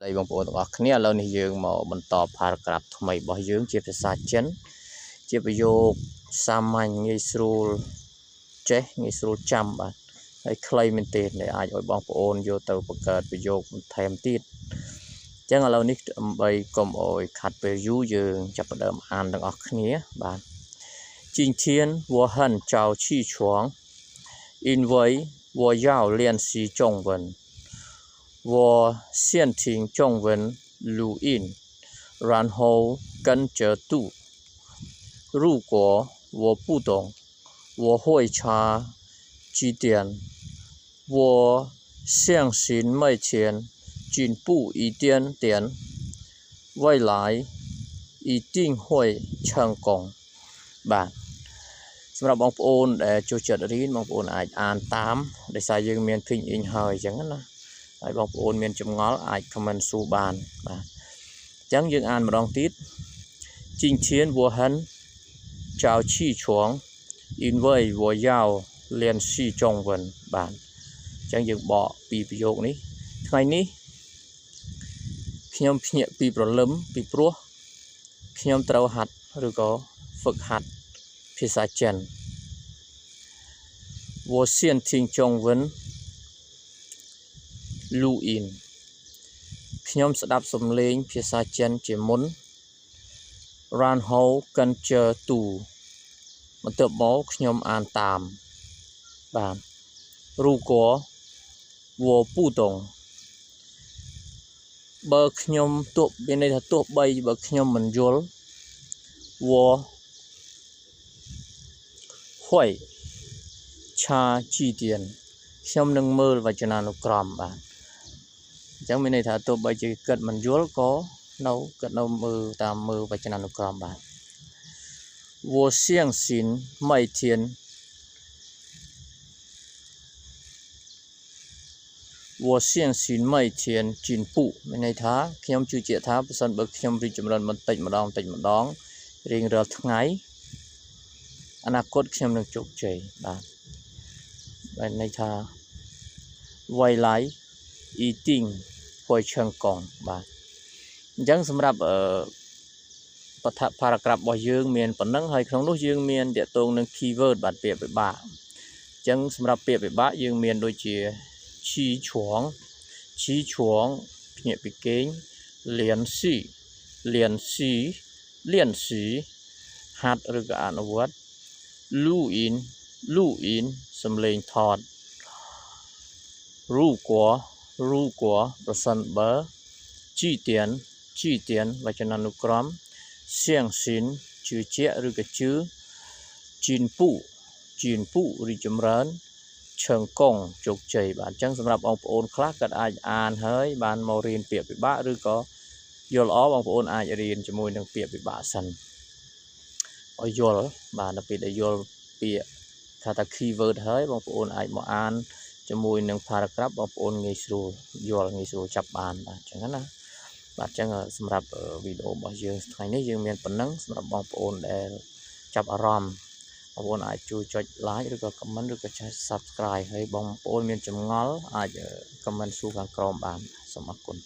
đây bằng bộ tộc kia lâu này dương mà mình tỏ paragraph thay mày bỏ dương chia sa chấn chia bây giờ saman ngay sưu chế ngay sưu trăm bạn hay clay mình tiền để ai ở bằng bộ vô tàu bậc cờ bây giờ thêm tiết chẳng là lâu này bay cầm ổi khát về du dương chập đầm an đằng kia bạn chính thiên vô hận chào chi chuang in với vô giao liên sĩ trong vần 我先听中文录音，然后跟着读。如果我不懂，我会查字典。我相信每天进步一点点，未来一定会成功。បាទសម្រាប់បងប្អូនដែលចូលចិត្តរៀនបងប្អូនអាចអានតាមដោយសារយើងមានព្រីងអ៊ីងហើយអញ្ចឹងណាហើយបងប្អូនមានចម្ងល់អាច comment សួរបានបាទអញ្ចឹងយើងអានម្ដងទៀត今天我很早起床因为我要练习中文បាទអញ្ចឹងយើងបកពីប្រយោគនេះថ្ងៃនេះខ្ញុំភ្ញាក់ពីព្រលឹមពីព្រោះខ្ញុំត្រូវហាត់ឬក៏ฝึกหัดភាសាចិន我先听中文录音ខ្ញុំស្ដាប់សំឡេងភាសាចិនជាមុនរានហូកិនជើទូបន្ទាប់មកខ្ញុំអានតាមបាទ如果我不懂បើខ្ញុំទោះមានន័យថាទោះបីបើខ្ញុំមិនយល់我会查字典ខ្ញុំនឹងមើលវចនានុក្រមបាទអញ្ចឹងមានន័យថាទោះបីជាគិតមិនយល់ក៏នៅគិតនៅមើលតាមមើលវចនានុក្រមបាទ我相信每天我相信每天进步មានន័យថាខ្ញុំជឿជាក់ថាប្រសិនបើខ្ញុំរីកចម្រើនបន្តិចម្ដងរៀងរាល់ថ្ងៃអនាគតខ្ញុំនឹងជោគជ័យបាទបានន័យថា未来一定会成功បាទអញ្ចឹងសម្រាប់បទ paragraph របស់យើងមានប៉ុណ្ណឹងហើយក្នុងនោះយើងមានតាក់ទងនឹង keyword បាទពាក្យពិបាកអញ្ចឹងសម្រាប់ពាក្យពិបាកយើងមានដូចជាឈីឈួងភ្ញាក់ពីគេងលៀនស៊ីហាត់ឬក៏អនុវត្តលូអ៊ីនសំឡេងថតរូគួប្រសិនបើជីទៀនវចនានុក្រមសៀងស៊ីនជឿជាក់ឬក៏ជឿជីនពូរីចម្រើនឈឹងកងជោគជ័យបាទអញ្ចឹងសម្រាប់បងប្អូនខ្លះក៏អាចអានហើយបានមករៀនពាក្យពិបាកឬក៏យល់ល្អបងប្អូនអាចរៀនជាមួយនឹងពាក្យពិបាកសិនឲ្យយល់បាទដល់ពេលដែលយល់ពាក្យថា keyword ហើយបងប្អូនអាចមកអានជាមួយនឹង paragraph បងប្អូនងាយស្រួលយល់ងាយស្រួលចាប់បានបាទអញ្ចឹងណាបាទអញ្ចឹងសម្រាប់វីដេអូរបស់យើងថ្ងៃនេះយើងមានប៉ុណ្ណឹងសម្រាប់បងប្អូនដែលចាប់អារម្មណ៍បងប្អូនអាចជួយចុច like ឬក៏ comment ឬក៏ចុច subscribe ហើយបងប្អូនមានចម្ងល់អាច comment សួរខាងក្រោមបានសូមអរគុណ